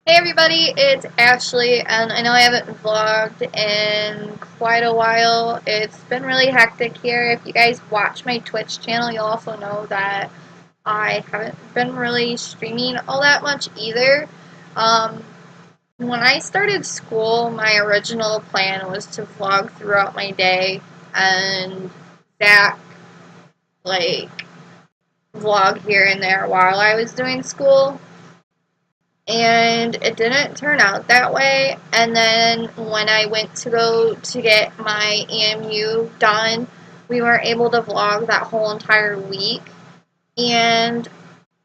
Hey everybody, it's Ashley, and I know I haven't vlogged in quite a while. It's been really hectic here. If you guys watch my Twitch channel, you'll also know that I haven't been really streaming all that much either. Um, when I started school, my original plan was to vlog throughout my day, and Zach, vlog here and there while I was doing school. And it didn't turn out that way. And then when I went to go to get my EMU done, we weren't able to vlog that whole entire week. And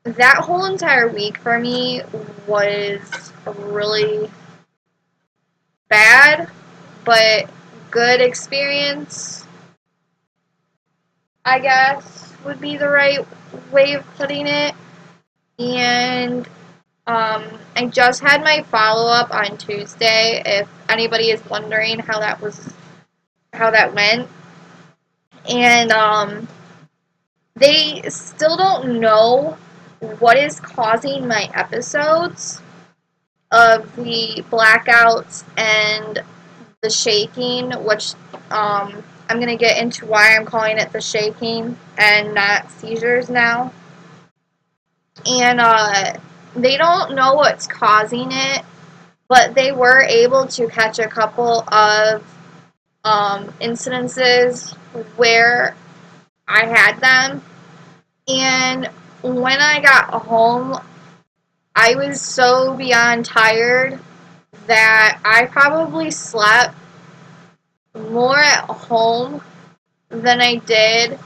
that whole entire week for me was a really bad but good experience, I guess would be the right way of putting it. And I just had my follow-up on Tuesday, if anybody is wondering how that went. And they still don't know what is causing my episodes of the blackouts and the shaking, which I'm going to get into why I'm calling it the shaking and not seizures now. And they don't know what's causing it, but they were able to catch a couple of incidences where I had them. And when I got home, I was so beyond tired that I probably slept more at home than I did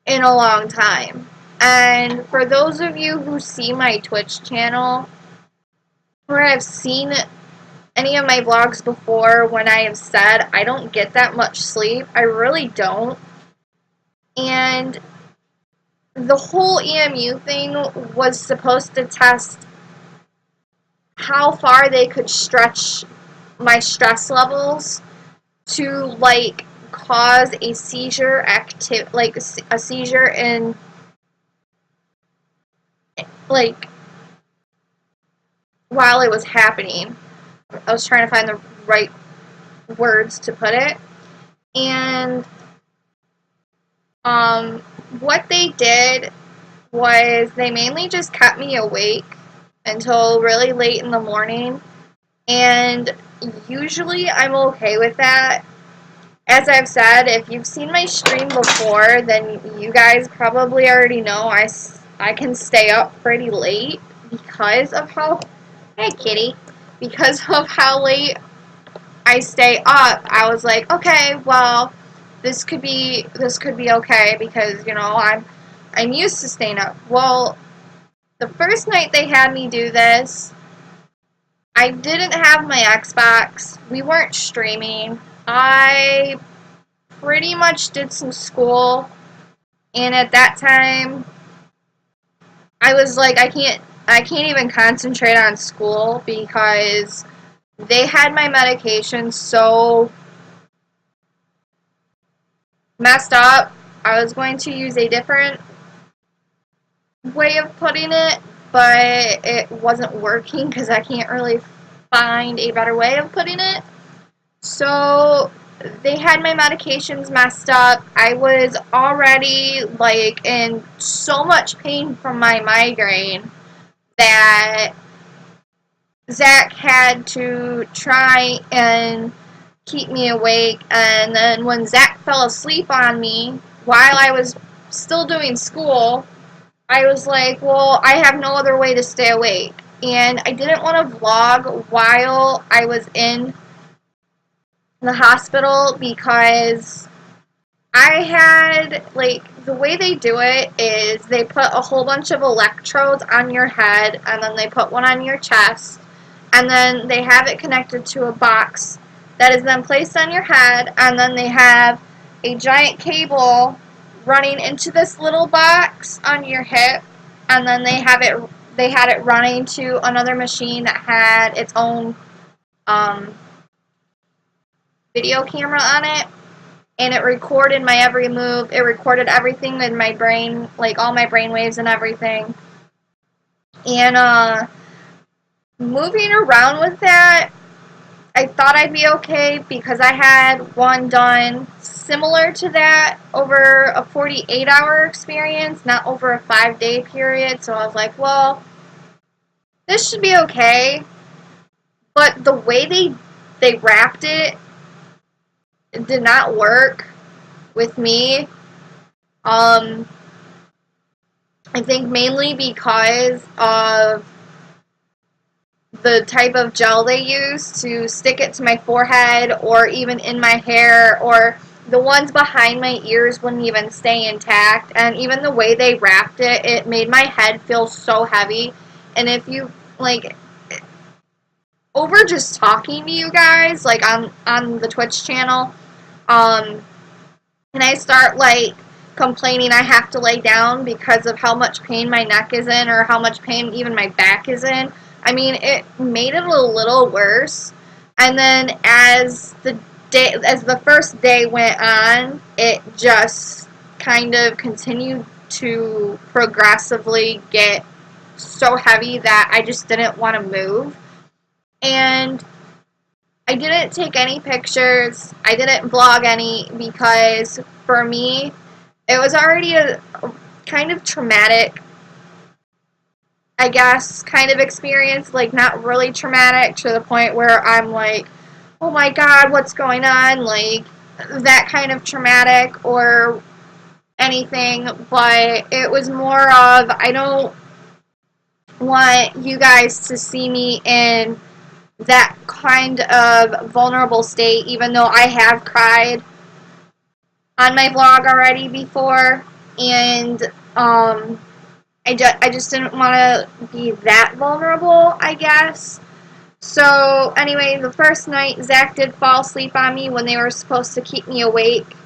in a long time. And for those of you who see my Twitch channel, or have seen any of my vlogs before, when I have said I don't get that much sleep, I really don't. And the whole EMU thing was supposed to test how far they could stretch my stress levels to cause a seizure a seizure in while it was happening. I was trying to find the right words to put it. And what they did was they mainly just kept me awake until really late in the morning. And usually I'm okay with that. As I've said, if you've seen my stream before, then you guys probably already know I can stay up pretty late because of how... Hey, kitty. Because of how late I stay up. I was like, okay, well, this could be okay because, I'm used to staying up. Well, the first night they had me do this, I didn't have my Xbox. We weren't streaming. I pretty much did some school, and at that time I was like, I can't even concentrate on school because they had my medication so messed up. I was going to use a different way of putting it, but it wasn't working because I can't really find a better way of putting it. So they had my medications messed up. I was already in so much pain from my migraine that Zach had to try and keep me awake. And then when Zach fell asleep on me while I was still doing school, I was like, well, I have no other way to stay awake. And I didn't want to vlog while I was in the hospital because I had, the way they do it is they put a whole bunch of electrodes on your head, and then they put one on your chest, and then they have it connected to a box that is then placed on your head, and then they have a giant cable running into this little box on your hip, and then they had it running to another machine that had its own video camera on it, and it recorded my every move. It recorded everything in my brain, all my brain waves and everything. And moving around with that, I thought I'd be okay because I had one done similar to that over a 48-hour experience, not over a 5-day period. So I was like, well, this should be okay. But the way they wrapped it did not work with me. I think mainly because of the type of gel they use to stick it to my forehead or even in my hair, or the ones behind my ears wouldn't even stay intact. And even the way they wrapped it, it made my head feel so heavy. And if you, like, over just talking to you guys, like on the Twitch channel, and I start like complaining I have to lay down because of how much pain my neck is in or how much pain even my back is in. I mean, it made it a little worse. And then as the first day went on, it just kind of continued to progressively get so heavy that I just didn't want to move. And I didn't take any pictures. I didn't vlog any because for me, it was already a kind of traumatic, I guess, kind of experience. Like, not really traumatic to the point where I'm like, oh my god, what's going on? Like, that kind of traumatic or anything. But it was more of, I don't want you guys to see me in that kind of vulnerable state, even though I have cried on my vlog already before, and I just didn't want to be that vulnerable, I guess. So anyway, the first night, Zach did fall asleep on me when they were supposed to keep me awake.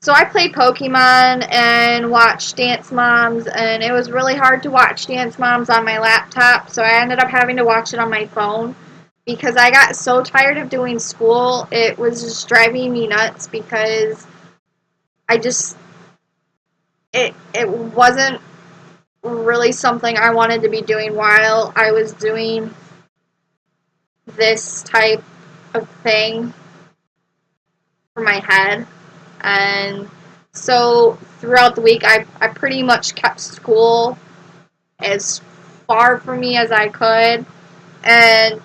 So I played Pokemon and watched Dance Moms, and it was really hard to watch Dance Moms on my laptop, so I ended up having to watch it on my phone because I got so tired of doing school. It was just driving me nuts because I just, it wasn't really something I wanted to be doing while I was doing this type of thing for my head. And so throughout the week, I pretty much kept school as far from me as I could, and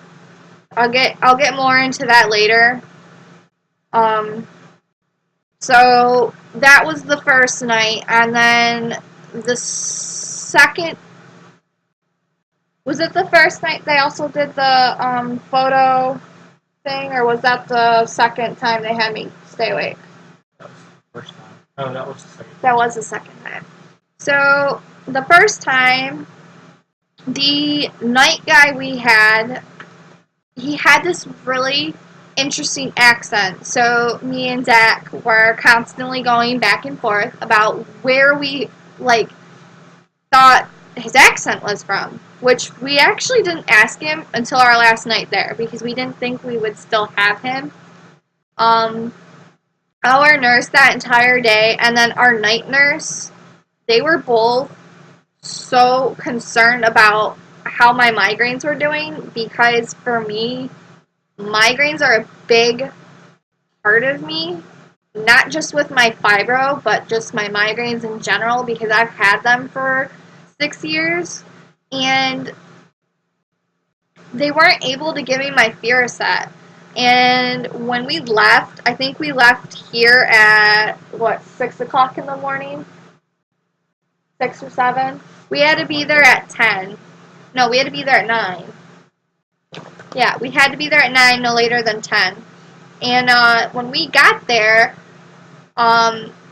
I'll get more into that later. So that was the first night, and then the second, was it the first night they also did the photo thing, or was that the second time they had me stay awake? That was the first time. Oh, that was the second time. That was the second time. So the first time, the night guy we had, he had this really interesting accent. So me and Zach were constantly going back and forth about where we like thought his accent was from, which we actually didn't ask him until our last night there because we didn't think we would still have him. Our nurse that entire day and then our night nurse, they were both so concerned about how my migraines were doing because for me, migraines are a big part of me, not just with my fibro, but just my migraines in general because I've had them for 6 years, and they weren't able to give me my Fioricet. And when we left, I think we left here at, 6 o'clock in the morning? 6 or 7? We had to be there at 10. No, we had to be there at 9. Yeah, we had to be there at 9, no later than 10. And when we got there,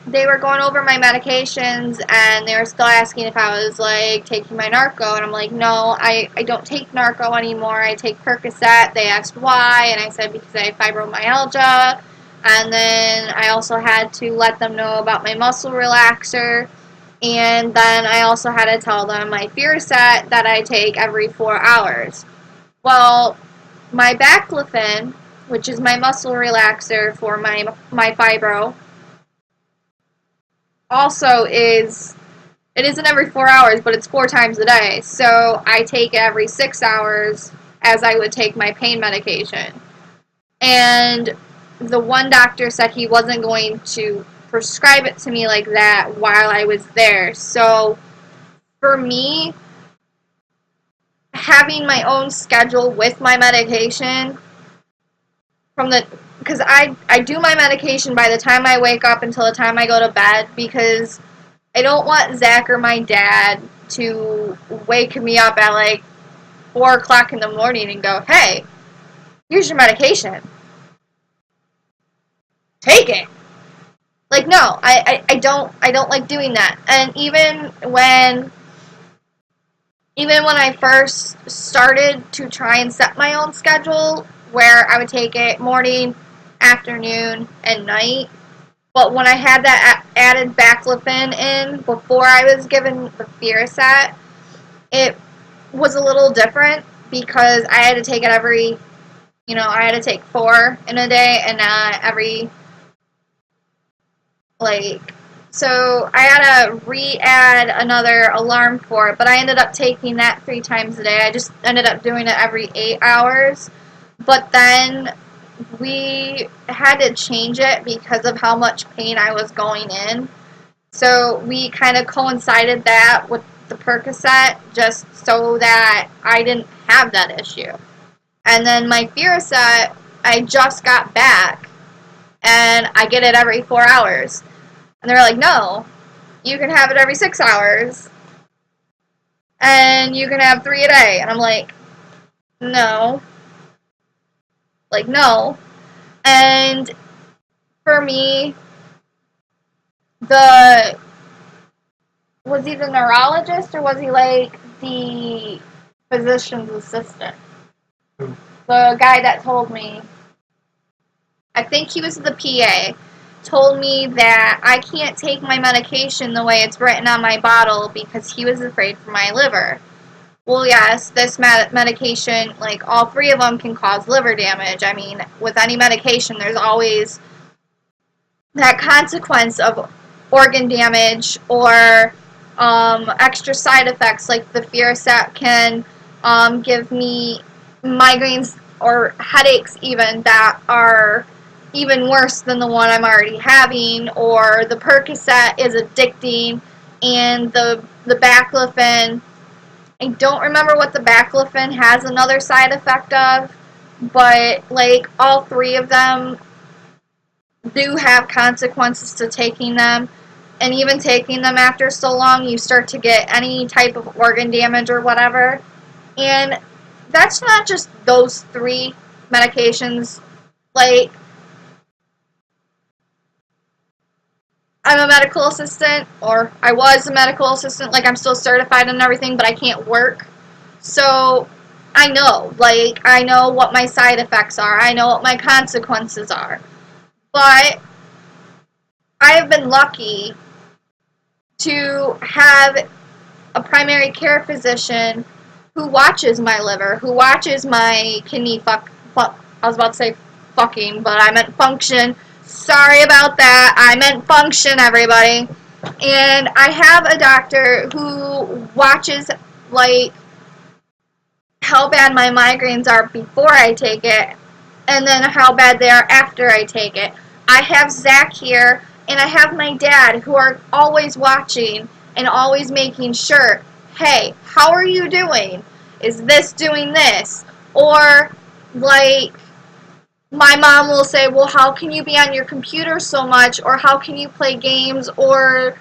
they were going over my medications, and they were still asking if I was, like, taking my narco, and I'm like, no, I don't take narco anymore, I take Percocet. They asked why, and I said because I have fibromyalgia, and then I also had to let them know about my muscle relaxer, and then I also had to tell them my Fioricet that I take every 4 hours. Well, my baclofen, which is my muscle relaxer for my fibro, also is It isn't every 4 hours, but it's 4 times a day. So I take it every 6 hours as I would take my pain medication. And the one doctor said he wasn't going to prescribe it to me like that while I was there. So for me, having my own schedule with my medication because I do my medication by the time I wake up until the time I go to bed, because I don't want Zach or my dad to wake me up at like 4 o'clock in the morning and go, hey, here's your medication. Take it. Like, no, I don't like doing that. And even when I first started to try and set my own schedule, where I would take it morning, afternoon, and night, but when I had that added baclofen in before I was given the Fioricet, it was a little different because I had to take it I had to take 4 in a day and not every, so I had to re-add another alarm for it, but I ended up taking that 3 times a day. I just ended up doing it every 8 hours, but then we had to change it because of how much pain I was going in. So we kind of coincided that with the Percocet just so that I didn't have that issue. And then my Fioricet, I just got back, and I get it every 4 hours. And they're like, no, you can have it every 6 hours, and you can have 3 a day. And I'm like, no. Like, no. And for me, was he the neurologist or was he like the physician's assistant? Who? The guy that told me, I think he was the PA, told me that I can't take my medication the way it's written on my bottle because he was afraid for my liver. Well, yes, this medication, like all 3 of them can cause liver damage. I mean, with any medication, there's always that consequence of organ damage or extra side effects, like the Fioricet can give me migraines or headaches even that are even worse than the one I'm already having, or the Percocet is addicting, and the baclofen, I don't remember what the baclofen has another side effect of, but like all 3 of them do have consequences to taking them, and even taking them after so long, you start to get any type of organ damage or whatever. And that's not just those 3 medications. Like, I'm a medical assistant, or I was a medical assistant, like I'm still certified and everything, but I can't work. So I know what my side effects are. I know what my consequences are. But I have been lucky to have a primary care physician who watches my liver, who watches my kidney I was about to say fucking, but I meant function. Sorry about that. I meant function, everybody. And I have a doctor who watches, like, how bad my migraines are before I take it, and then how bad they are after I take it. I have Zach here, and I have my dad, who are always watching and always making sure, hey, how are you doing? Is this doing this? Or, like, my mom will say, well, how can you be on your computer so much? Or how can you play games? Or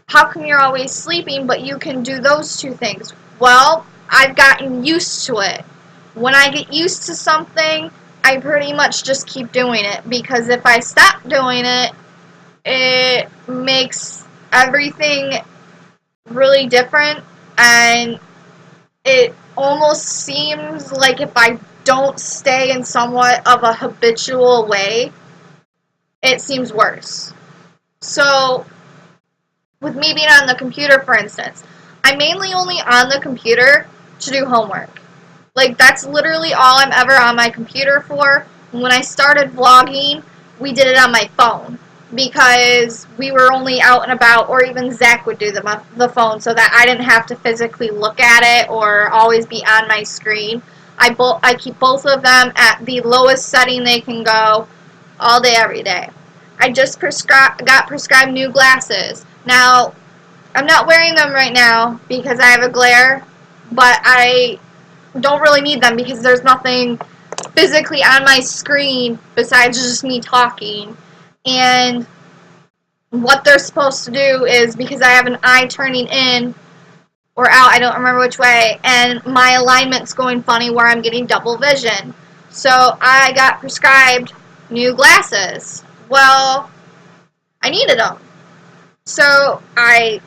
how come you're always sleeping, but you can do those 2 things? Well, I've gotten used to it. When I get used to something, I pretty much just keep doing it, because if I stop doing it, it makes everything really different, and it almost seems like if I don't stay in somewhat of a habitual way, it seems worse. So, with me being on the computer, for instance, I'm mainly only on the computer to do homework. Like, that's literally all I'm ever on my computer for. When I started vlogging, we did it on my phone. because we were only out and about, or even Zach would do the phone so that I didn't have to physically look at it or always be on my screen. I keep both of them at the lowest setting they can go all day, every day. I just got prescribed new glasses. Now, I'm not wearing them right now because I have a glare, but I don't really need them because there's nothing physically on my screen besides just me talking. And what they're supposed to do is, because I have an eye turning in or out, I don't remember which way, and my alignment's going funny where I'm getting double vision. So I got prescribed new glasses. Well, I needed them. So I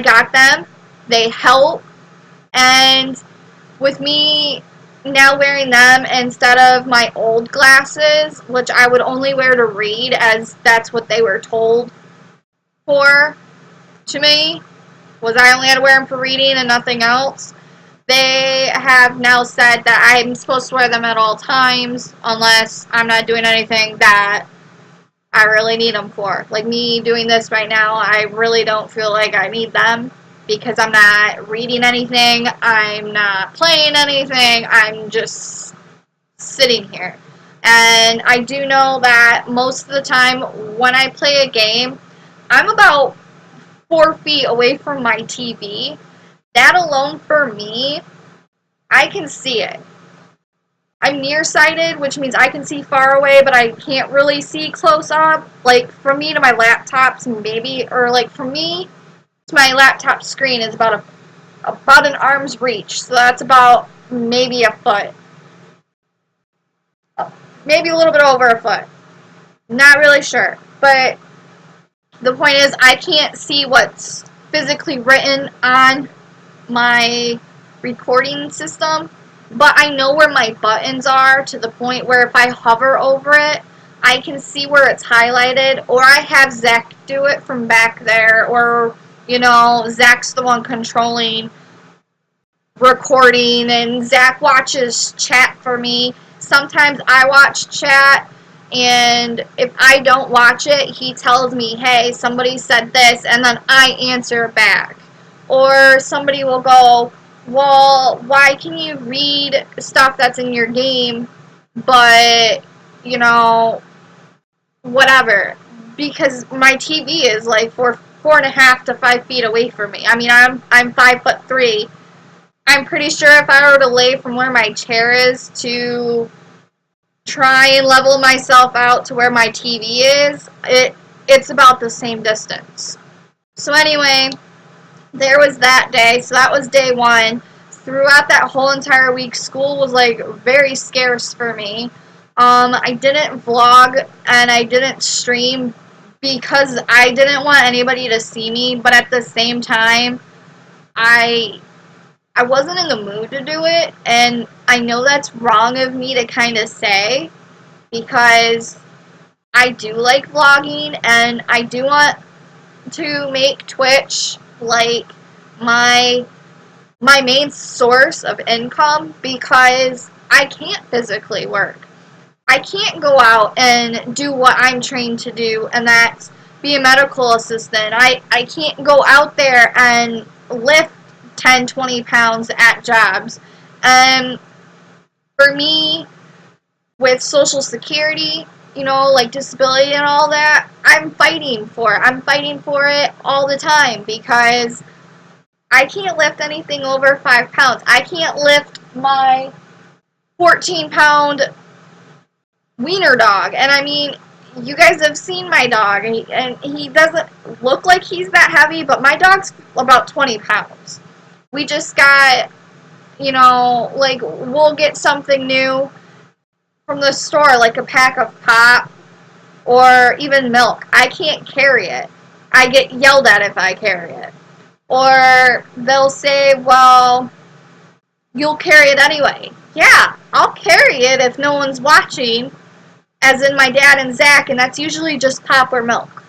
got them. They help. And with me now wearing them instead of my old glasses, which I would only wear to read, as that's what they were told for to me, was I only had to wear them for reading and nothing else. They have now said that I'm supposed to wear them at all times unless I'm not doing anything that I really need them for. Like me doing this right now, I really don't feel like I need them because I'm not reading anything, I'm not playing anything, I'm just sitting here. And I do know that most of the time when I play a game, I'm about 4 feet away from my TV. That alone for me, I can see it. I'm nearsighted, which means I can see far away, but I can't really see close up. Like, from me to my laptop's maybe, or like from me to my laptop screen is about an arm's reach. So that's about maybe a foot. Maybe a little bit over a foot. Not really sure. But the point is, I can't see what's physically written on my recording system, but I know where my buttons are to the point where if I hover over it, I can see where it's highlighted, or I have Zach do it from back there, or, Zach's the one controlling recording, and Zach watches chat for me. Sometimes I watch chat, and if I don't watch it, he tells me, hey, somebody said this, and then I answer back. Or somebody will go, well, why can you read stuff that's in your game, but, whatever. Because my TV is like 4.5 to 5 feet away from me. I mean, I'm 5'3". I'm pretty sure if I were to lay from where my chair is to try and level myself out to where my TV is, it's about the same distance. So anyway, there was that day. So that was day one. Throughout that whole entire week, school was like very scarce for me. I didn't vlog and I didn't stream because I didn't want anybody to see me, but at the same time, I wasn't in the mood to do it, and I know that's wrong of me to kind of say because I do like vlogging and I do want to make Twitch like my main source of income because I can't physically work. I can't go out and do what I'm trained to do, and that's be a medical assistant. I can't go out there and lift 10, 20 pounds at jobs. For me, with Social Security, like disability and all that, I'm fighting for it. I'm fighting for it all the time because I can't lift anything over 5 pounds. I can't lift my 14-pound wiener dog. And I mean, you guys have seen my dog, and he doesn't look like he's that heavy, but my dog's about 20 pounds. We just got, like, we'll get something new from the store, like a pack of pop or even milk. I can't carry it. I get yelled at if I carry it. Or they'll say, well, you'll carry it anyway. Yeah, I'll carry it if no one's watching, as in my dad and Zach, and that's usually just pop or milk.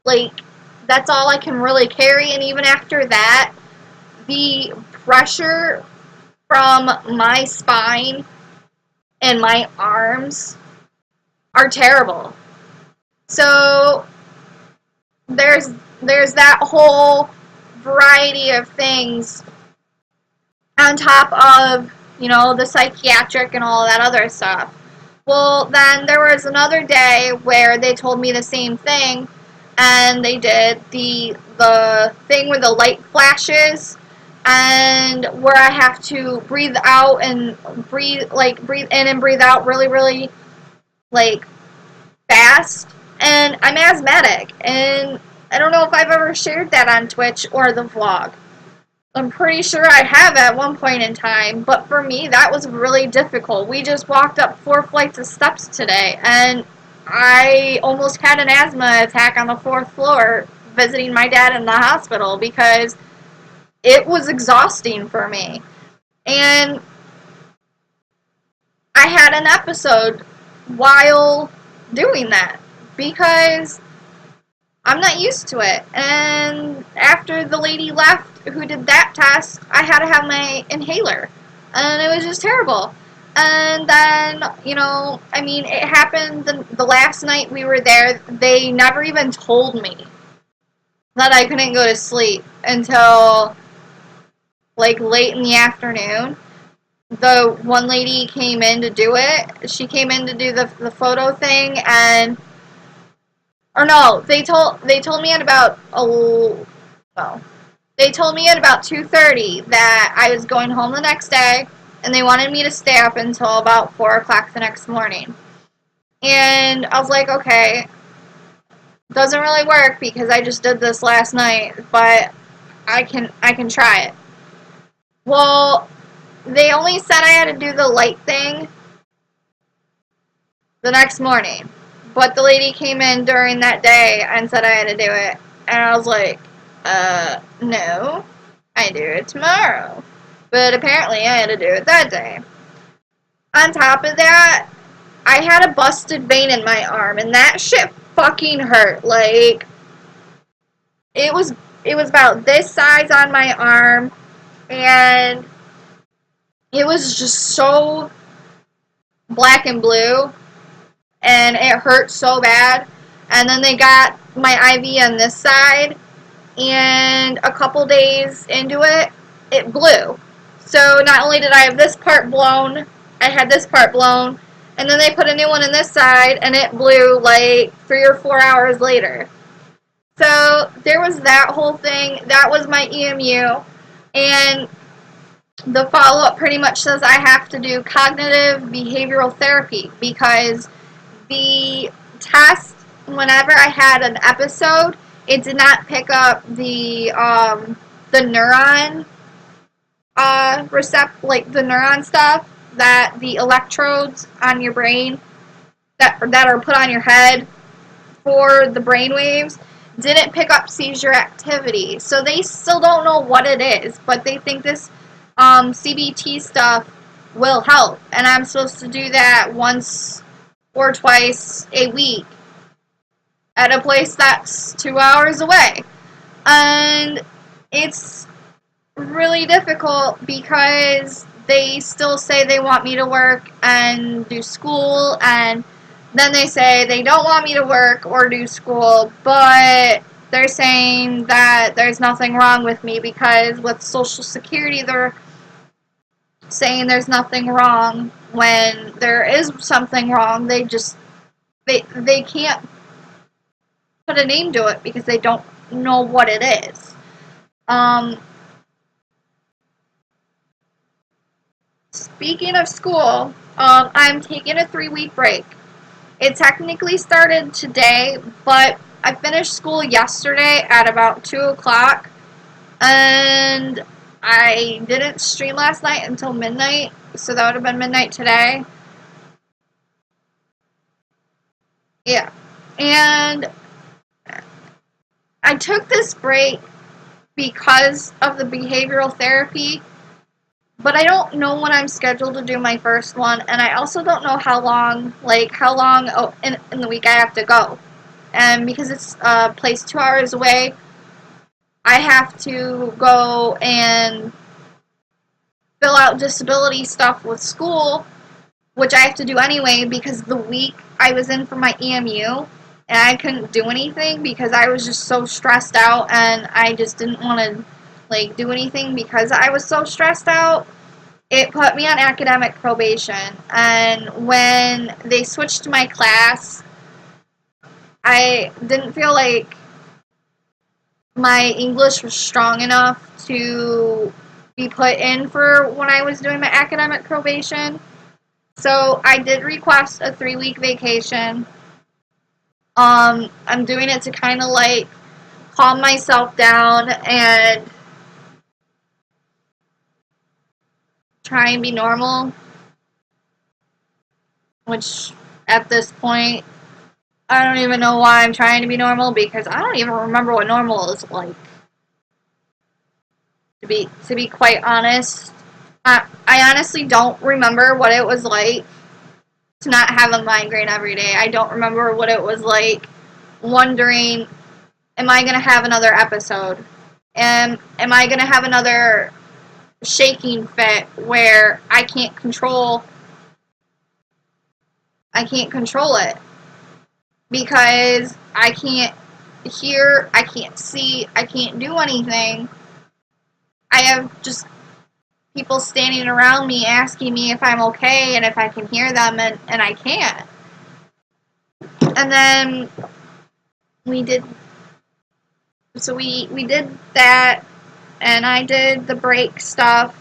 Like, that's all I can really carry, and even after that, the pressure from my spine and my arms are terrible. So there's that whole variety of things on top of, the psychiatric and all that other stuff. Well, then there was another day where they told me the same thing, and they did the thing where the light flashes, and where I have to breathe out and breathe in and breathe out really, really like fast. And I'm asthmatic, and I don't know if I've ever shared that on Twitch or the vlog. I'm pretty sure I have at one point in time, but for me, that was really difficult. We just walked up 4 flights of steps today, and I almost had an asthma attack on the 4th floor visiting my dad in the hospital because it was exhausting for me. And I had an episode while doing that because I'm not used to it. And after the lady left who did that test, I had to have my inhaler. And it was just terrible. And then, it happened the last night we were there. They never even told me that I couldn't go to sleep until, late in the afternoon. The one lady came in to do it. She came in to do the photo thing, and or no, they told me at about they told me at about 2:30 that I was going home the next day, and they wanted me to stay up until about 4 o'clock the next morning. And I was like, okay, doesn't really work because I just did this last night, but I can try it. Well, they only said I had to do the light thing the next morning. But the lady came in during that day and said I had to do it. And I was like, no, I do it tomorrow. But apparently I had to do it that day. On top of that, I had a busted vein in my arm, and that shit fucking hurt. It was about this size on my arm, and it was just so black and blue, and it hurt so bad. And then they got my IV on this side, and a couple days into it, it blew. So not only did I have this part blown, I had this part blown, and then they put a new one in this side, and it blew 3 or 4 hours later. So there was that whole thing. That was my EMU, and the follow-up pretty much says I have to do cognitive behavioral therapy because the test, whenever I had an episode, it did not pick up the neuron the neuron stuff, that the electrodes on your brain that are put on your head for the brain waves didn't pick up seizure activity. So they still don't know what it is, but they think this CBT stuff will help. And I'm supposed to do that once or twice a week at a place that's 2 hours away. And it's really difficult because they still say they want me to work and do school, and then they say they don't want me to work or do school, but they're saying that there's nothing wrong with me because with Social Security they're saying there's nothing wrong when there is something wrong. They can't put a name to it because they don't know what it is. Speaking of school, I'm taking a 3-week break. It technically started today, but I finished school yesterday at about 2 o'clock, and I didn't stream last night until midnight, so that would have been midnight today. Yeah. And I took this break because of the behavioral therapy, but I don't know when I'm scheduled to do my first one, and I also don't know how long in the week I have to go. And because it's a place 2 hours away, I have to go and fill out disability stuff with school, which I have to do anyway because the week I was in for my EMU, and I couldn't do anything because I was just so stressed out, and I just didn't want to like do anything because I was so stressed out. It put me on academic probation, and when they switched my class, I didn't feel like my English was strong enough to be put in for when I was doing my academic probation. So I did request a 3-week vacation. I'm doing it to kind of like calm myself down and try and be normal, which at this point, I don't even know why I'm trying to be normal because I don't even remember what normal is like. To be quite honest, I honestly don't remember what it was like to not have a migraine every day. I don't remember what it was like wondering, am I going to have another episode? Am I going to have another shaking fit where I can't control it because I can't hear, I can't see, I can't do anything. I have just people standing around me asking me if I'm okay and if I can hear them, and I can't. And then we did we did that, and I did the break stuff,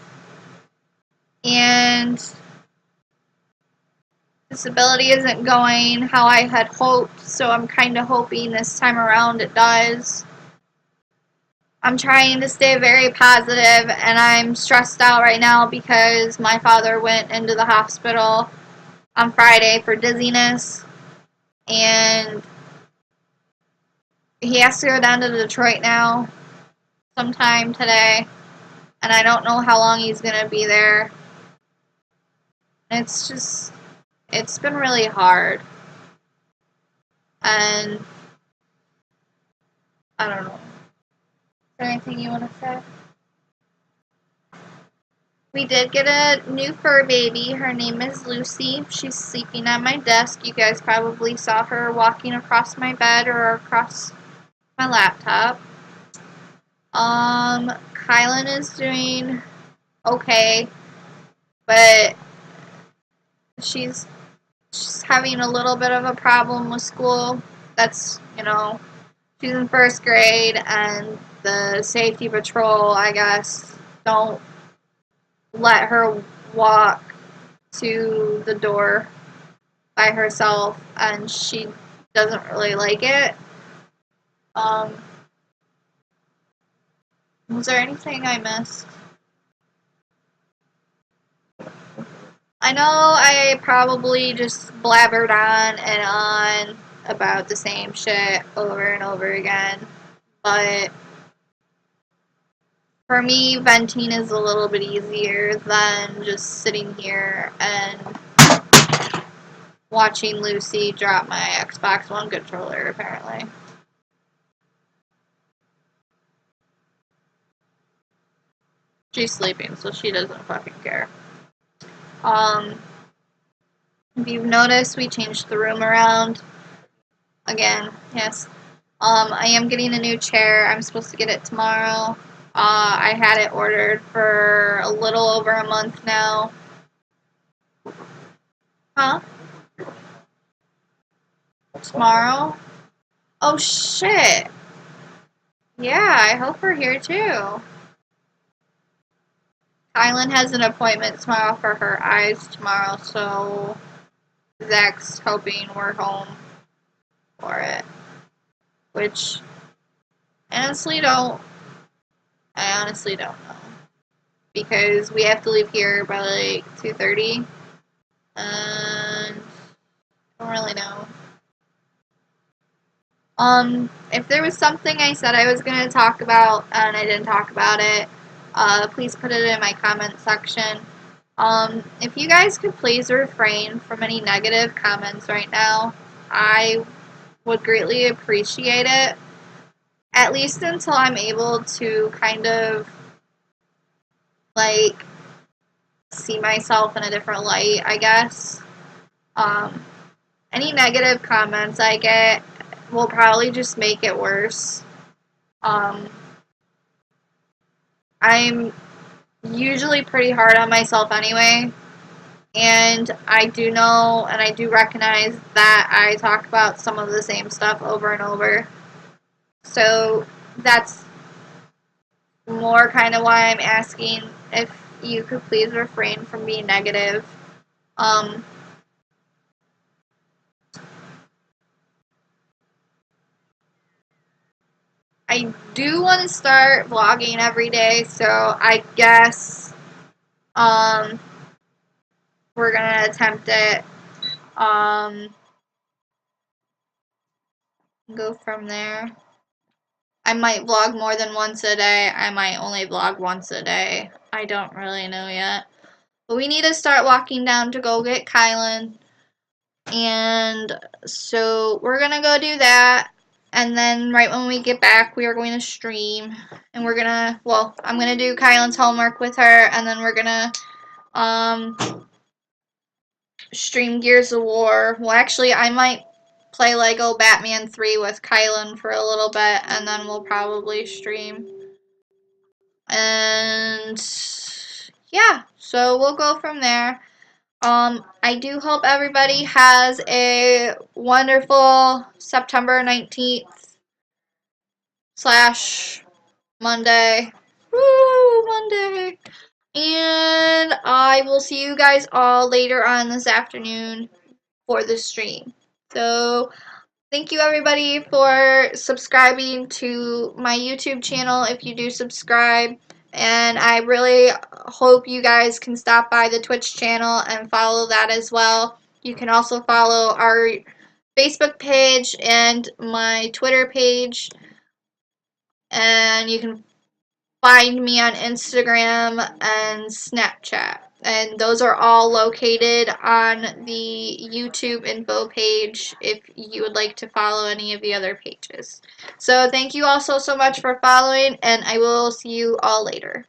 and disability isn't going how I had hoped, so I'm kind of hoping this time around it does. I'm trying to stay very positive, and I'm stressed out right now because my father went into the hospital on Friday for dizziness, and he has to go down to Detroit now sometime today, and I don't know how long he's going to be there. It's been really hard, and I don't know. Is there anything you want to say? We did get a new fur baby. Her name is Lucy. She's sleeping on my desk. You guys probably saw her walking across my bed or across my laptop. Kylan is doing okay, but she's having a little bit of a problem with school. That's, she's in first grade, and the safety patrol, I guess, don't let her walk to the door by herself, and she doesn't really like it. Was there anything I missed? I know I probably just blabbered on and on about the same shit over and over again, but for me, venting is a little bit easier than just sitting here and watching Lucy drop my Xbox One controller, apparently. She's sleeping, so she doesn't fucking care. If you've noticed, we changed the room around. Again, yes. I am getting a new chair. I'm supposed to get it tomorrow. I had it ordered for a little over a month now. Huh? Tomorrow? Oh, shit. Yeah, I hope we're here too. Kylan has an appointment tomorrow for her eyes tomorrow, so Zach's hoping we're home for it. Which, I honestly don't know. Because we have to leave here by like 2:30. And I don't really know. If there was something I said I was going to talk about and I didn't talk about it, please put it in my comment section. If you guys could please refrain from any negative comments right now, I would greatly appreciate it. At least until I'm able to kind of, like, see myself in a different light, I guess. Any negative comments I get, will probably just make it worse. I'm usually pretty hard on myself anyway, and I do know and I do recognize that I talk about some of the same stuff over and over. So that's more kind of why I'm asking if you could please refrain from being negative. Um, I do want to start vlogging every day, so I guess we're gonna attempt it. Go from there. I might vlog more than once a day. I might only vlog once a day. I don't really know yet. But we need to start walking down to go get Kylan. And so we're going to go do that. And then right when we get back, we are going to stream. And we're going to, well, I'm going to do Kylan's homework with her. And then we're going to stream Gears of War. Well, actually, I might play Lego Batman 3 with Kylan for a little bit, and then we'll probably stream. And yeah, so we'll go from there. I do hope everybody has a wonderful September 19th / Monday. Woo, Monday. And I will see you guys all later on this afternoon for the stream. So thank you everybody for subscribing to my YouTube channel if you do subscribe. And I really hope you guys can stop by the Twitch channel and follow that as well. You can also follow our Facebook page and my Twitter page. And you can find me on Instagram and Snapchat. And those are all located on the YouTube info page if you would like to follow any of the other pages. So thank you all so much for following, and I will see you all later.